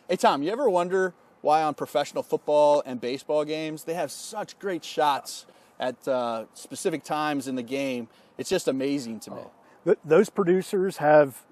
Hey, Tom, you ever wonder why on professional football and baseball games they have such great shots at specific times in the game? It's just amazing to me. Those producers have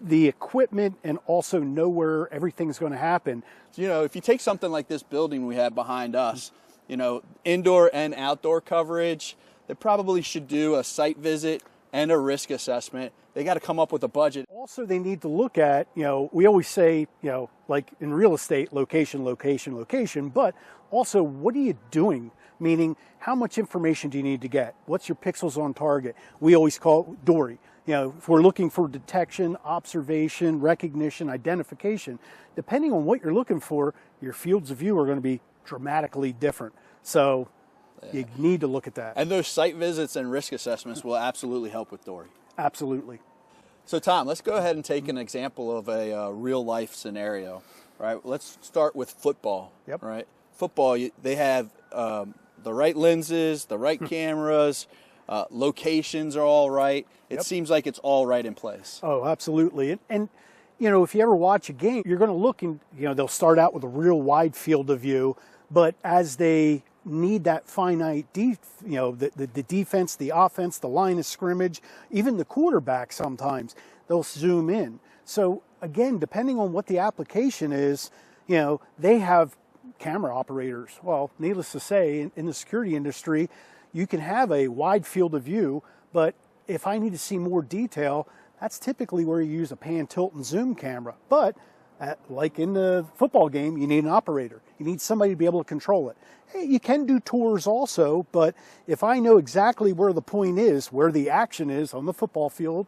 the equipment and also know where everything's going to happen. You know, if you take something like this building we have behind us, you know, indoor and outdoor coverage, they probably should do a site visit and a risk assessment. They got to come up with a budget. Also, they need to look at, you know, we always say, you know, like in real estate, location, location, location, but also what are you doing? Meaning, how much information do you need to get? What's your pixels on target? We always call it DORI. You know, if we're looking for detection, observation, recognition, identification, depending on what you're looking for, your fields of view are going to be dramatically different. So you need to look at that. And those site visits and risk assessments will absolutely help with DORI. Absolutely. So Tom, let's go ahead and take an example of a real life scenario, right? Let's start with football, right? Football, they have the right lenses, the right cameras, locations are all right. It seems like it's all right in place. Oh, absolutely. And you know, if you ever watch a game, you're going to look and, you know, they'll start out with a real wide field of view, but as they need that finite, you know, the defense, the offense, the line of scrimmage, even the quarterback sometimes, they'll zoom in. So again, depending on what the application is, you know, they have camera operators. Well, needless to say, in the security industry, you can have a wide field of view, but if I need to see more detail, that's typically where you use a pan, tilt, and zoom camera. But like in the football game, you need an operator. You need somebody to be able to control it. Hey, you can do tours also, but if I know exactly where the point is, where the action is on the football field,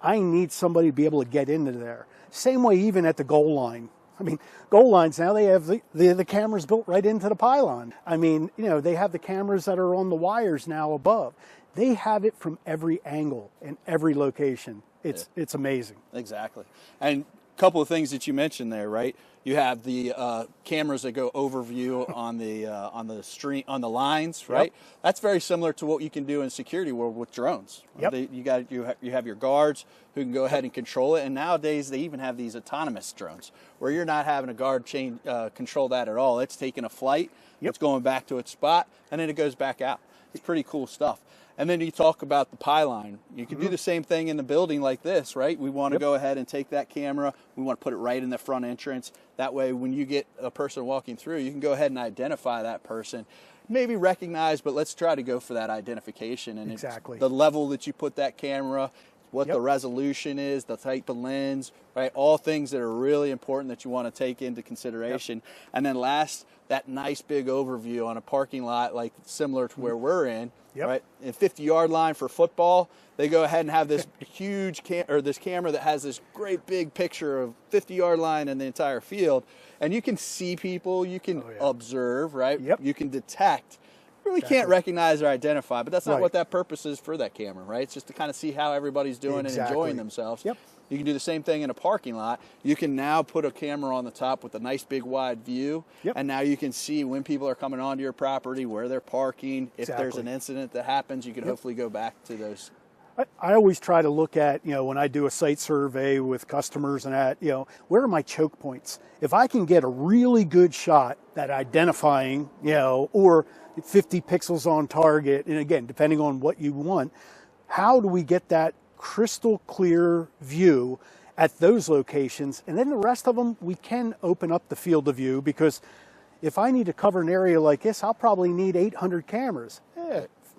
I need somebody to be able to get into there. Same way even at the goal line. I mean, goal lines now, they have the cameras built right into the pylon. I mean, you know, they have the cameras that are on the wires now above. They have it from every angle and every location. It's amazing. Exactly. And a couple of things that you mentioned there, right? You have the cameras that go overview on the lines, right? That's very similar to what you can do in security world with drones. You have your guards who can go ahead and control it, and nowadays they even have these autonomous drones where you're not having a guard control that at all. It's taking a flight, it's going back to its spot, and then it goes back out. It's pretty cool stuff. And then you talk about the pylon. You can do the same thing in the building like this, right? We want to go ahead and take that camera. We want to put it right in the front entrance. That way, when you get a person walking through, you can go ahead and identify that person. Maybe recognize, but let's try to go for that identification. And the level that you put that camera, what the resolution is, the type of lens, right? All things that are really important that you want to take into consideration. And then last, that nice big overview on a parking lot, like similar to where we're in, right? In 50-yard line for football, they go ahead and have this huge this camera that has this great big picture of 50-yard line and the entire field. And you can see people, you can observe, right? You can detect. Really can't recognize or identify, but that's not what that purpose is for that camera, right? It's just to kind of see how everybody's doing and enjoying themselves. You can do the same thing in a parking lot. You can now put a camera on the top with a nice big wide view, and now you can see when people are coming onto your property, where they're parking. If there's an incident that happens, you can hopefully go back to those. I always try to look at, you know, when I do a site survey with customers and that, you know, where are my choke points? If I can get a really good shot that identifying, you know, or 50 pixels on target, and again, depending on what you want, how do we get that crystal clear view at those locations? And then the rest of them, we can open up the field of view, because if I need to cover an area like this, I'll probably need 800 cameras.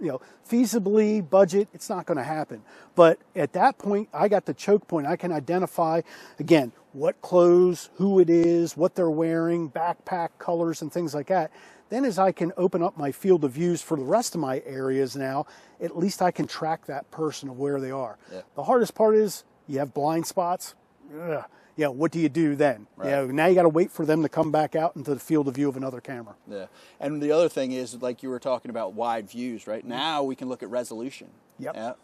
You know, feasibly, budget, it's not going to happen. But at that point, I got the choke point. I can identify, again, what clothes, who it is, what they're wearing, backpack colors, and things like that. Then as I can open up my field of views for the rest of my areas now, at least I can track that person of where they are. The hardest part is you have blind spots. You know, what do you do then? You know, now you got to wait for them to come back out into the field of view of another camera. And the other thing is, like you were talking about wide views, right? Now we can look at resolution.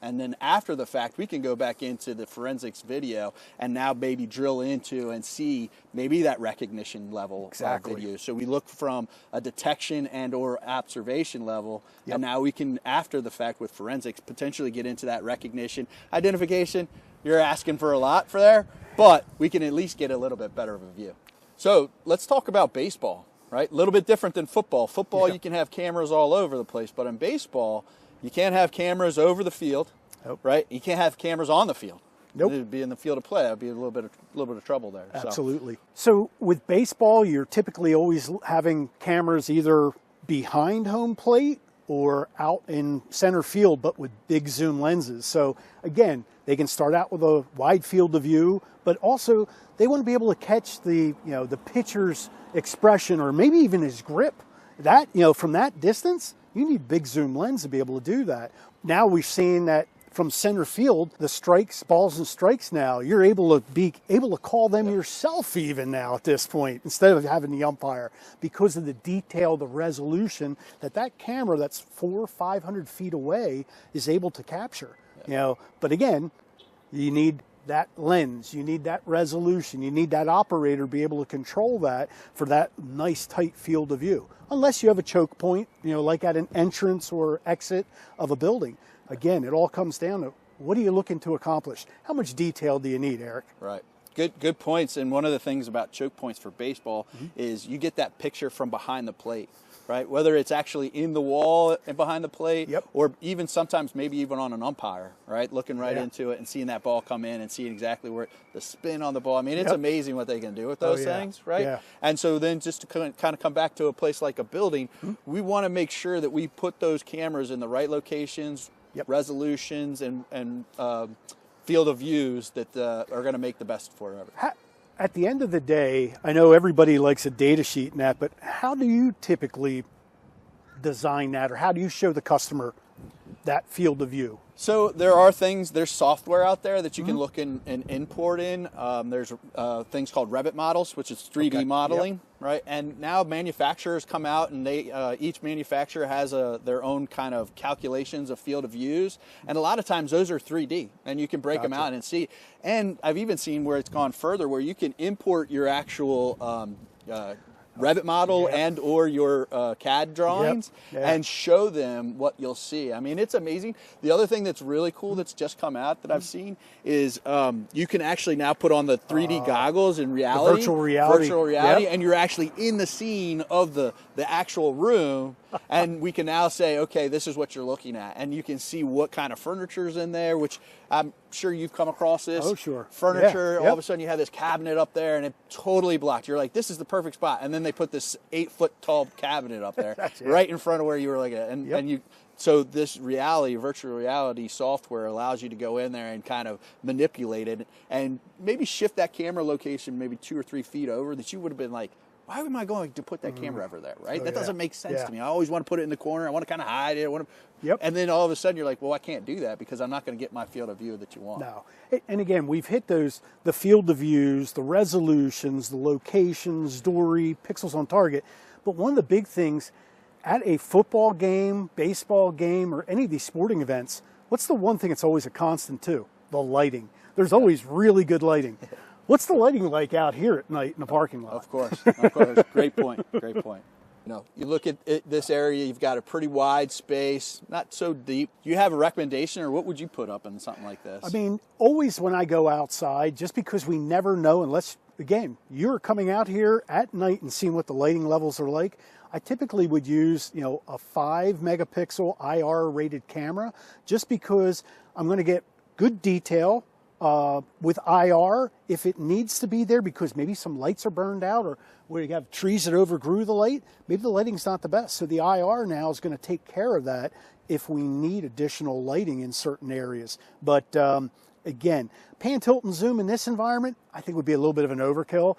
And then after the fact, we can go back into the forensics video and now maybe drill into and see maybe that recognition level of video. So we look from a detection and or observation level, and now we can, after the fact with forensics, potentially get into that recognition. Identification, you're asking for a lot for there, but we can at least get a little bit better of a view. So let's talk about baseball, right? A little bit different than football. Football, Yeah. you can have cameras all over the place, but in baseball, you can't have cameras over the field, Nope. right? You can't have cameras on the field. Nope. It'd be in the field of play. That'd be a little bit of trouble there. So. Absolutely. So with baseball, you're typically always having cameras either behind home plate or out in center field, but with big zoom lenses. So again, they can start out with a wide field of view, but also they want to be able to catch the pitcher's expression or maybe even his grip. That, from that distance, you need big zoom lens to be able to do that. Now we've seen that from center field, the strikes, balls and strikes now, you're able to call them yourself even now at this point, instead of having the umpire, because of the detail, the resolution that camera that's 400 or 500 feet away is able to capture. But again, you need that lens, you need that resolution, you need that operator to be able to control that for that nice tight field of view. Unless you have a choke point, like at an entrance or exit of a building. Again, it all comes down to what are you looking to accomplish? How much detail do you need, Eric? Right. Good points. And one of the things about choke points for baseball is you get that picture from behind the plate, right? Whether it's actually in the wall and behind the plate, or even sometimes maybe even on an umpire, right? Looking right into it and seeing that ball come in and seeing exactly where the spin on the ball. I mean, it's amazing what they can do with those things, right? Yeah. And so then just to kind of come back to a place like a building, we want to make sure that we put those cameras in the right locations, resolutions, and field of views that are going to make the best for it. At the end of the day, I know everybody likes a data sheet and that, but how do you typically design that, or how do you show the customer that field of view? So there's software out there that you can look in and import in. There's things called Revit models, which is 3D modeling, right? And now manufacturers come out and each manufacturer has their own kind of calculations of field of views. And a lot of times those are 3D and you can break them out and see. And I've even seen where it's gone further where you can import your actual Revit model and or your CAD drawings and show them what you'll see. I mean, it's amazing. The other thing that's really cool that's just come out that I've seen is you can actually now put on the 3D goggles in reality. Virtual reality. And you're actually in the scene of the actual room. And we can now say, okay, this is what you're looking at. And you can see what kind of furniture's in there, which I'm sure you've come across this. Oh, sure. Furniture, all of a sudden you have this cabinet up there and it totally blocked. You're like, this is the perfect spot. And then they put this 8-foot tall cabinet up there right in front of where you were looking at. So this virtual reality software allows you to go in there and kind of manipulate it and maybe shift that camera location maybe 2 or 3 feet over that you would have been like, why am I going to put that camera over there, right? That doesn't make sense to me. I always want to put it in the corner. I want to kind of hide it. And then all of a sudden you're like, well, I can't do that because I'm not going to get my field of view that you want. No. And again, we've hit the field of views, the resolutions, the locations, DORI, pixels on target. But one of the big things at a football game, baseball game, or any of these sporting events, what's the one thing that's always a constant too? The lighting. There's always really good lighting. What's the lighting like out here at night in the parking lot? Of course. Great point. You look at this area, you've got a pretty wide space, not so deep. Do you have a recommendation, or what would you put up in something like this? I mean, always when I go outside, just because we never know unless, again, you're coming out here at night and seeing what the lighting levels are like, I typically would use, a 5 megapixel IR rated camera, just because I'm going to get good detail with IR if it needs to be there, because maybe some lights are burned out, or where you have trees that overgrew the light, maybe the lighting's not the best. So the IR now is going to take care of that if we need additional lighting in certain areas. But again, pan, tilt, and zoom in this environment, I think would be a little bit of an overkill.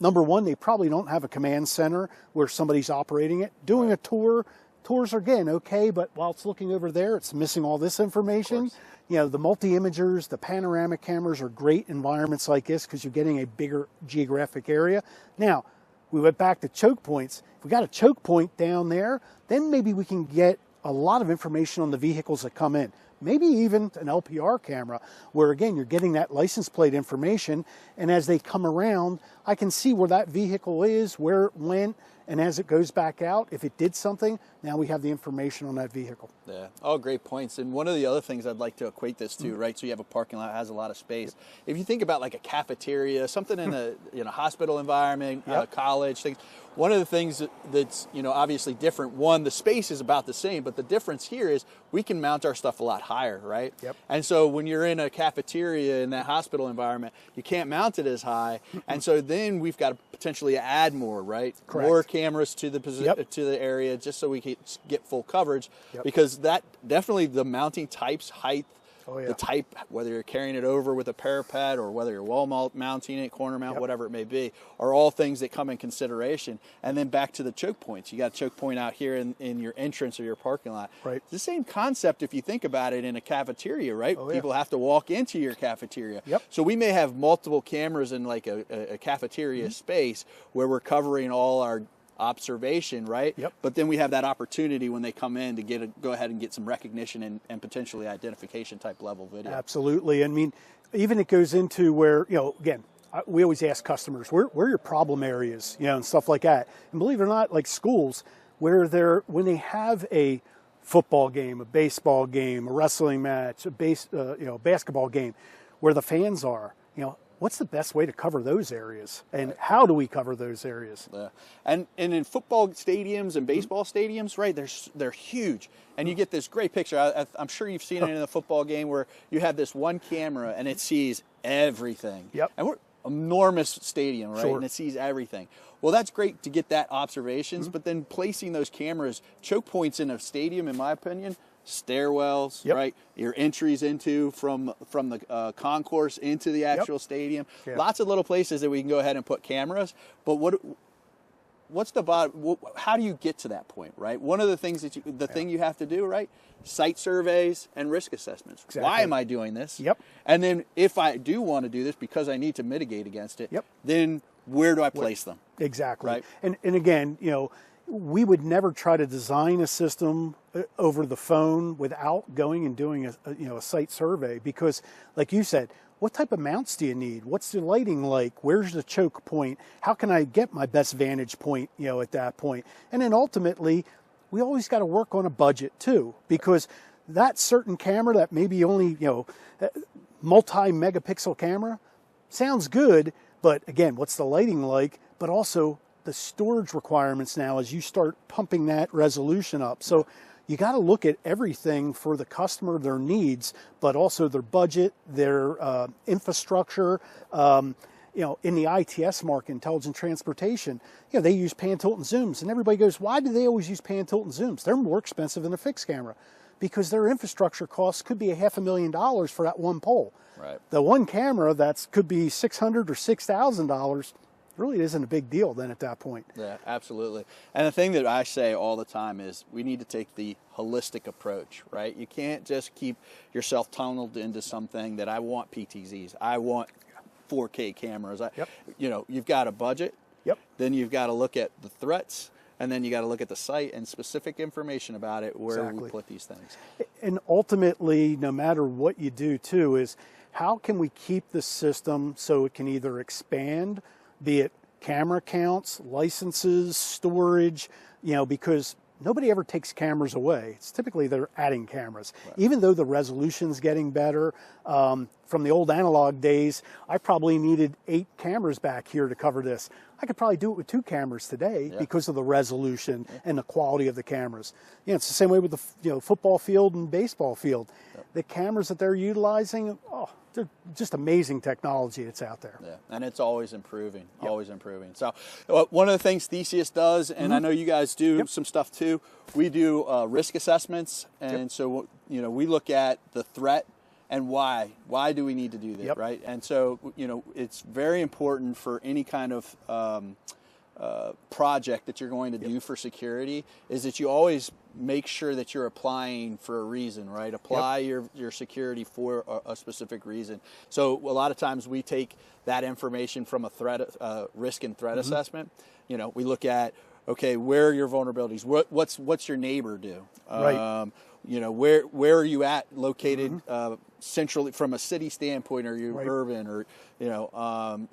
Number one, they probably don't have a command center where somebody's operating it. Doing a tours are, again, okay, but while it's looking over there, it's missing all this information. The multi-imagers, the panoramic cameras are great environments like this because you're getting a bigger geographic area. Now, we went back to choke points. If we got a choke point down there, then maybe we can get a lot of information on the vehicles that come in. maybe even an LPR camera, where again, you're getting that license plate information, and as they come around, I can see where that vehicle is, where it went, and as it goes back out, if it did something, now we have the information on that vehicle. Yeah, all great points. And one of the other things I'd like to equate this to, right? So you have a parking lot that has a lot of space. If you think about like a cafeteria, something in a hospital environment, college, things. One of the things that's obviously different. One, the space is about the same, but the difference here is we can mount our stuff a lot higher, right? Yep. And so when you're in a cafeteria in that hospital environment, you can't mount it as high, and so then we've got to potentially add more, right? Correct. More cameras to the to the area just so we can get full coverage, because that definitely the mounting types, height. The type, whether you're carrying it over with a parapet or whether you're wall mounting it, corner mount, whatever it may be, are all things that come in consideration. And then back to the choke points. You got a choke point out here in your entrance or your parking lot. Right. It's the same concept if you think about it in a cafeteria, right? People have to walk into your cafeteria. So we may have multiple cameras in like a cafeteria space where we're covering all our observation, right? But then we have that opportunity when they come in to go ahead and get some recognition and potentially identification type level video. Absolutely. I mean, even it goes into where, again, we always ask customers, where are your problem areas, and stuff like that. And believe it or not, like schools, when they have a football game, a baseball game, a wrestling match, a basketball game, where the fans are, what's the best way to cover those areas, and how do we cover those areas? And in football stadiums and baseball stadiums, right? They're huge, and you get this great picture. I'm sure you've seen it in a football game where you have this one camera and it sees everything. And we're enormous stadium, right? And it sees everything. Well, that's great to get that observations, but then placing those cameras, choke points in a stadium, in my opinion. Stairwells, right? Your entries into from the concourse into the actual stadium. Lots of little places that we can go ahead and put cameras. But how do you get to that point, right? One of the things that thing you have to do, right? Site surveys and risk assessments. Why am I doing this? And then if I do want to do this because I need to mitigate against it, then where do I place them? Exactly. Right? And again, we would never try to design a system over the phone without going and doing a site survey, because like you said, what type of mounts do you need? What's the lighting like? Where's the choke point? How can I get my best vantage point, at that point? And then ultimately, we always got to work on a budget too, because that certain camera that maybe only, multi-megapixel camera sounds good, but again, what's the lighting like? But also the storage requirements now as you start pumping that resolution up. So you got to look at everything for the customer, their needs, but also their budget, their infrastructure. In the ITS market, intelligent transportation, they use pan, tilt, and zooms. And everybody goes, why do they always use pan, tilt, and zooms? They're more expensive than a fixed camera, because their infrastructure costs could be $500,000 for that one pole. Right. The one camera could be $600,000 or $6,000. Really isn't a big deal then at that point. Yeah, absolutely. And the thing that I say all the time is we need to take the holistic approach, right? You can't just keep yourself tunneled into something that I want PTZs, I want 4K cameras. You've got a budget. Then you've got to look at the threats, and then you got to look at the site and specific information about it, where we put these things. And ultimately, no matter what you do too, is how can we keep the system so it can either expand, be it camera counts, licenses, storage, because nobody ever takes cameras away. It's typically they're adding cameras. Even though the resolution's getting better, from the old analog days, I probably needed 8 cameras back here to cover this. I could probably do it with 2 cameras today because of the resolution and the quality of the cameras. It's the same way with the football field and baseball field. The cameras that they're utilizing, they're just amazing technology that's out there. Yeah, and it's always improving, always improving. So one of the things Theseus does, and I know you guys do some stuff too, we do risk assessments. And so, we look at the threat and why. Why do we need to do this, right? And so, it's very important for any kind of project that you're going to do for security is that you always make sure that you're applying for a reason, right? Apply your security for a specific reason. So a lot of times we take that information from a threat, risk and threat assessment. We look at, okay, where are your vulnerabilities? What's your neighbor do? Right. You know, where are you at located centrally from a city standpoint? Are you urban, or you know,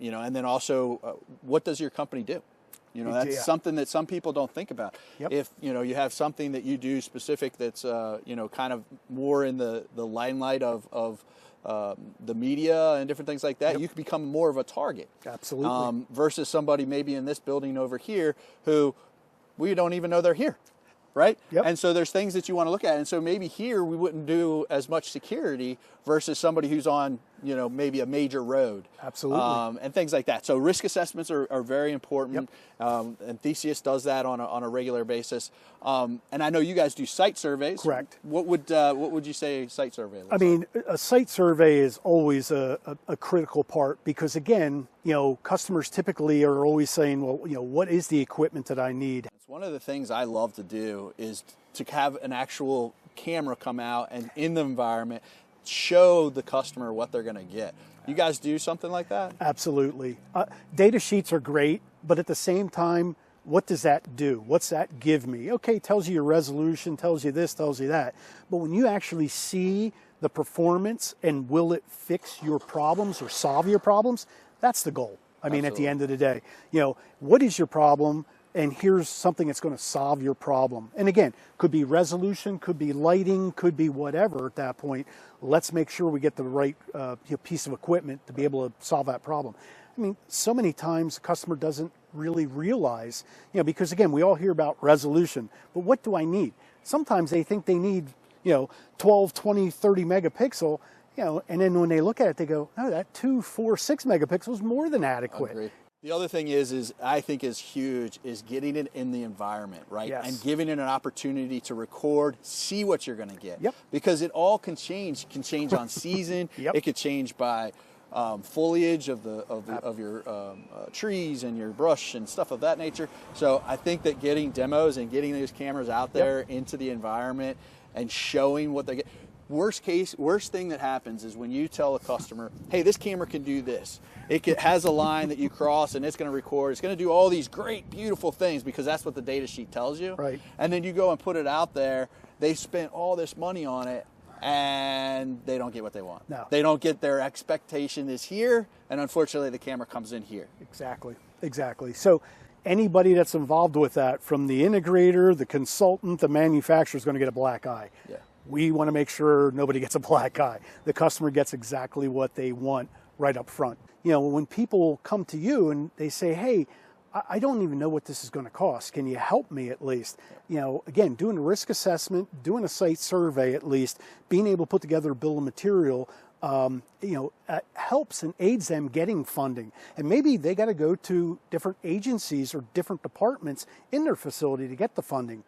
and then also what does your company do? You know, that's something that some people don't think about. If, you know, you have something that you do specific that's, you know, kind of more in the limelight of the media and different things like that, you could become more of a target. Absolutely. Versus somebody maybe in this building over here who we don't even know they're here. Right? And so there's things that you want to look at. And so maybe here we wouldn't do as much security versus somebody who's on, you know, maybe a major road. Absolutely. And things like that. So risk assessments are very important. And Theseus does that on a regular basis. And I know you guys do site surveys. Correct. What would you say a site survey looks like? I mean, a site survey is always a critical part because, again, you know, customers typically are always saying, well, you know, what is the equipment that I need? One of the things I love to do is to have an actual camera come out and in the environment show the customer what they're going to get. You guys do something like that? Absolutely. Data sheets are great, but at the same time, what does that do? What's that give me? Okay, it tells you your resolution, tells you this, tells you that. But when you actually see the performance and will it fix your problems or solve your problems, that's the goal. I mean, at the end of the day, you know, what is your problem? And here's something that's going to solve your problem. And again, could be resolution, could be lighting, could be whatever at that point. Let's make sure we get the right piece of equipment to be able to solve that problem. I mean, so many times the customer doesn't really realize, you know, because again, we all hear about resolution, but what do I need? Sometimes they think they need, you know, 12, 20, 30 megapixel, you know, and then when they look at it, they go, oh, that 2, 4, 6 megapixels is more than adequate. Agreed. The other thing is I think is huge is getting it in the environment, right? Yes. And giving it an opportunity to record, see what you're going to get. Because it all can change. It can change on season. It could change by foliage of your trees and your brush and stuff of that nature. So I think that getting demos and getting these cameras out there into the environment and showing what they get. Worst thing that happens is when you tell a customer, hey, this camera can do this. It has a line that you cross and it's going to record. It's going to do all these great, beautiful things because that's what the data sheet tells you. Right. And then you go and put it out there. They spent all this money on it and they don't get what they want. No. They don't get their expectation is here, and unfortunately the camera comes in here. Exactly. So anybody that's involved with that, from the integrator, the consultant, the manufacturer, is going to get a black eye. We want to make sure nobody gets a black eye. The customer gets exactly what they want right up front. You know, when people come to you and they say, hey, I don't even know what this is going to cost. Can you help me at least? You know, again, doing a risk assessment, doing a site survey at least, being able to put together a bill of material, you know, helps and aids them getting funding. And maybe they got to go to different agencies or different departments in their facility to get the funding.